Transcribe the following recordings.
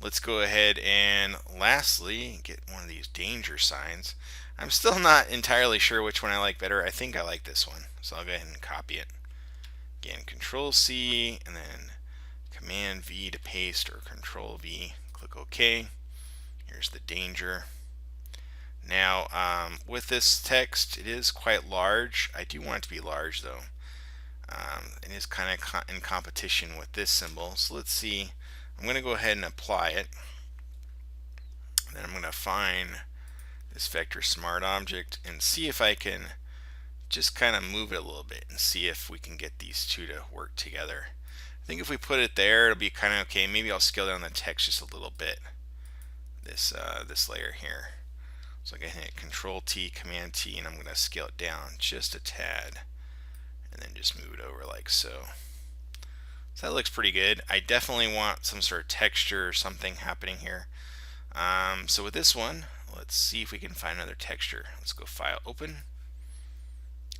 let's go ahead and lastly get one of these danger signs. I'm still not entirely sure which one I like better. I think I like this one, so I'll go ahead and copy it. Again, Control C and then Command V to paste, or Control V. Click OK. Here's the danger. Now, with this text, it is quite large. I do want it to be large though. It is kind of in competition with this symbol. So let's see. I'm going to go ahead and apply it. And then I'm going to find this vector smart object and see if I can just kind of move it a little bit and see if we can get these two to work together. I think if we put it there, it'll be kind of okay. Maybe I'll scale down the text just a little bit. This layer here. So I'm going to hit Control T, Command T, and I'm going to scale it down just a tad, and then just move it over like so. So that looks pretty good. I definitely want some sort of texture or something happening here. So with this one, let's see if we can find another texture. Let's go File, Open.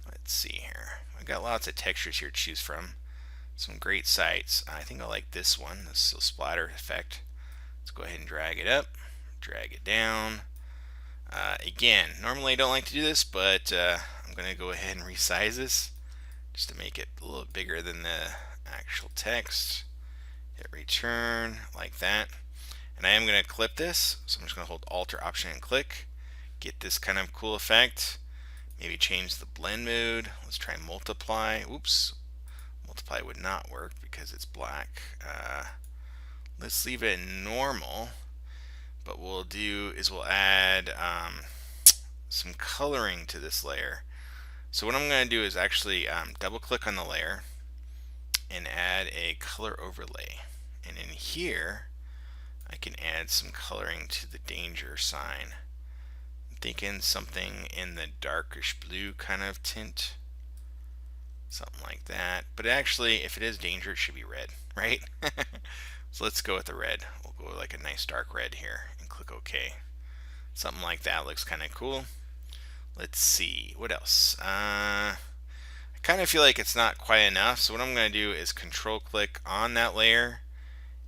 Let's see here. I've got lots of textures here to choose from. Some great sites. I think I like this one, this splatter effect. Let's go ahead and drag it up, drag it down. Again, normally I don't like to do this, but I'm going to go ahead and resize this just to make it a little bigger than the actual text. Hit return like that. And I am going to clip this, so I'm just going to hold Alt or Option and click. Get this kind of cool effect. Maybe change the blend mode. Let's try multiply. Oops, multiply would not work because it's black. Let's leave it normal. But what we'll do is we'll add some coloring to this layer. So what I'm going to do is actually double click on the layer and add a color overlay. And in here, I can add some coloring to the danger sign. I'm thinking something in the darkish blue kind of tint. Something like that. But actually, if it is danger, it should be red, right? So let's go with the red. We'll go with like a nice dark red here and click OK. Something like that looks kind of cool. Let's see, what else? I kind of feel like it's not quite enough, so what I'm going to do is control click on that layer,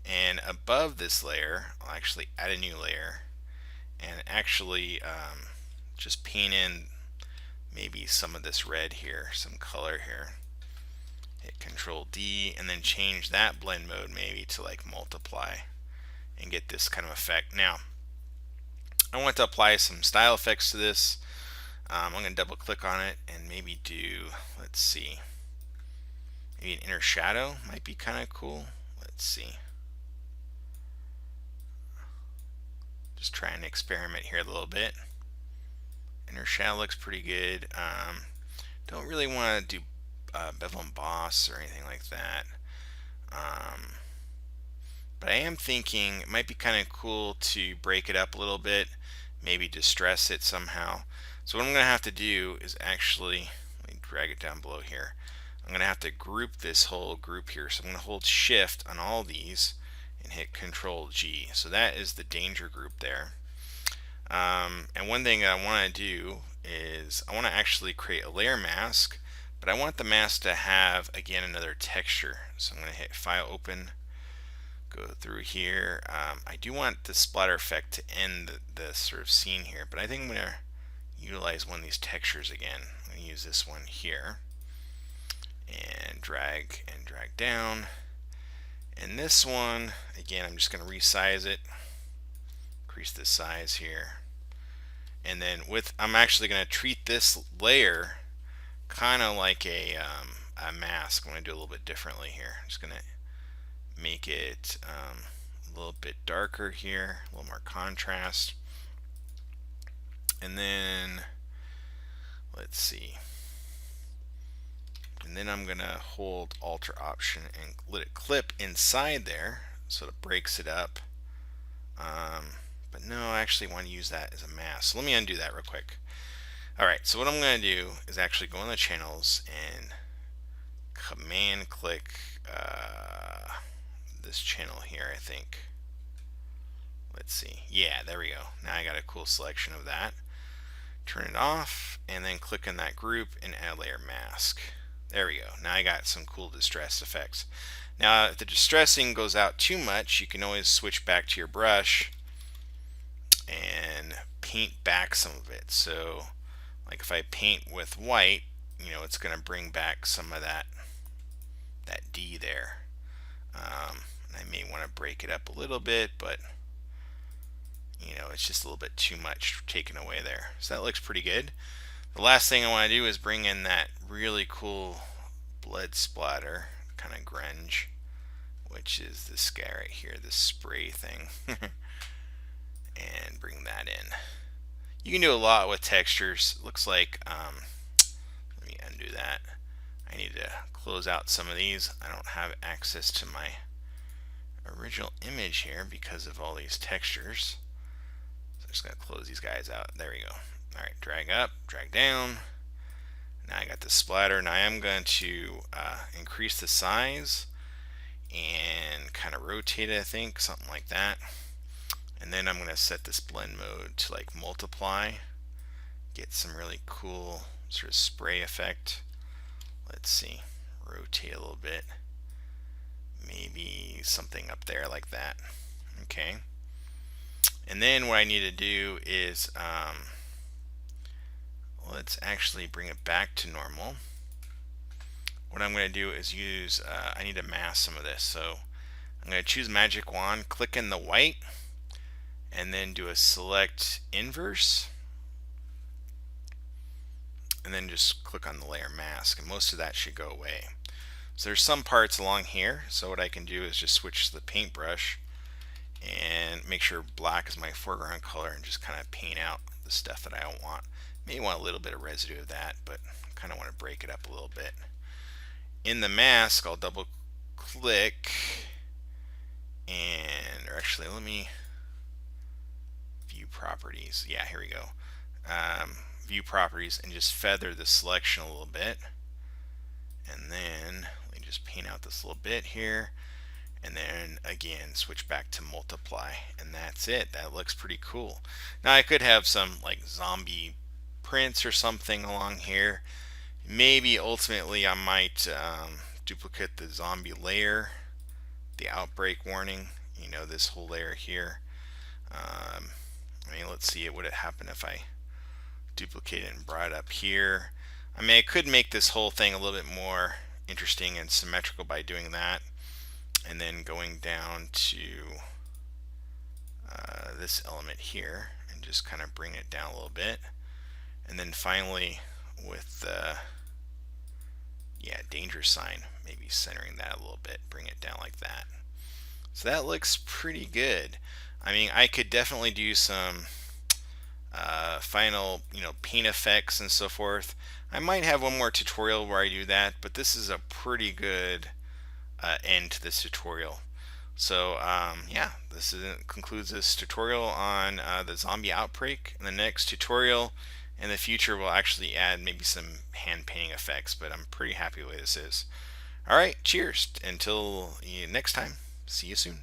and above this layer I'll actually add a new layer and actually just paint in maybe some of this red here, some color here. Hit Control D and then change that blend mode maybe to like multiply and get this kind of effect. Now I want to apply some style effects to this. I'm going to double click on it and maybe do, let's see, maybe an inner shadow might be kind of cool. Let's see. Just trying to experiment here a little bit. Inner shadow looks pretty good. Don't really want to do bevel emboss or anything like that. But I am thinking it might be kind of cool to break it up a little bit, maybe distress it somehow. So what I'm going to have to do is actually, let me drag it down below here. I'm going to have to group this whole group here. So I'm going to hold Shift on all these and hit Control G. So that is the danger group there. And one thing that I want to do is I want to actually create a layer mask, but I want the mask to have, again, another texture. So I'm going to hit File, Open, go through here. I do want the splatter effect to end the sort of scene here, but I think I'm going to utilize one of these textures again. I'm going to use this one here and drag down. And this one, again, I'm just going to resize it, increase the size here. And then I'm actually going to treat this layer kind of like a mask. I'm going to do a little bit differently here. I'm just going to make it a little bit darker here, a little more contrast. And then let's see. And then I'm going to hold Alt or Option and let it clip inside there so it breaks it up. But no, I actually want to use that as a mask. So let me undo that real quick. Alright, so what I'm going to do is actually go in the channels and command click this channel here, I think. Let's see. Yeah, there we go. Now I got a cool selection of that. Turn it off and then click on that group and add layer mask. There we go. Now I got some cool distress effects. Now if the distressing goes out too much, you can always switch back to your brush and paint back some of it. So like if I paint with white, it's going to bring back some of that D there. I may want to break it up a little bit, but it's just a little bit too much taken away there. So that looks pretty good. The last thing I want to do is bring in that really cool blood splatter, kind of grunge, which is this guy right here, this spray thing, and bring that in. You can do a lot with textures. Looks like, let me undo that. I need to close out some of these. I don't have access to my original image here because of all these textures. So I'm just going to close these guys out. There we go. Alright, drag up, drag down. Now I got the splatter. Now I am going to increase the size and kind of rotate it, I think, something like that. And then I'm going to set this blend mode to like multiply. Get some really cool sort of spray effect. Let's see, rotate a little bit. Maybe something up there like that. Okay. And then what I need to do is let's actually bring it back to normal. What I'm going to do is use, I need to mask some of this. So I'm going to choose Magic Wand, click in the white, and then do a select inverse. And then just click on the layer mask, and most of that should go away. So there's some parts along here. So what I can do is just switch to the paintbrush and make sure black is my foreground color and just kind of paint out the stuff that I don't want. Maybe want a little bit of residue of that, but kind of want to break it up a little bit. In the mask, I'll double click and, or actually let me view properties. Yeah, here we go. View properties and just feather the selection a little bit. And then let me just paint out this little bit here. And then again switch back to multiply, and that's it. That looks pretty cool. Now I could have some like zombie prints or something along here. Maybe ultimately I might duplicate the zombie layer, the outbreak warning, this whole layer here. I mean, let's see, what would it happen if I duplicate it and brought it up here. I mean, I could make this whole thing a little bit more interesting and symmetrical by doing that. And then going down to this element here and just kind of bring it down a little bit. And then finally with the danger sign, maybe centering that a little bit, bring it down like that. So that looks pretty good. I mean, I could definitely do some final paint effects and so forth. I might have one more tutorial where I do that, but this is a pretty good end to this tutorial. So yeah, concludes this tutorial on the zombie outbreak. In the next tutorial in the future, we'll actually add maybe some hand painting effects, but I'm pretty happy the way this is. Alright, cheers. Until next time, see you soon.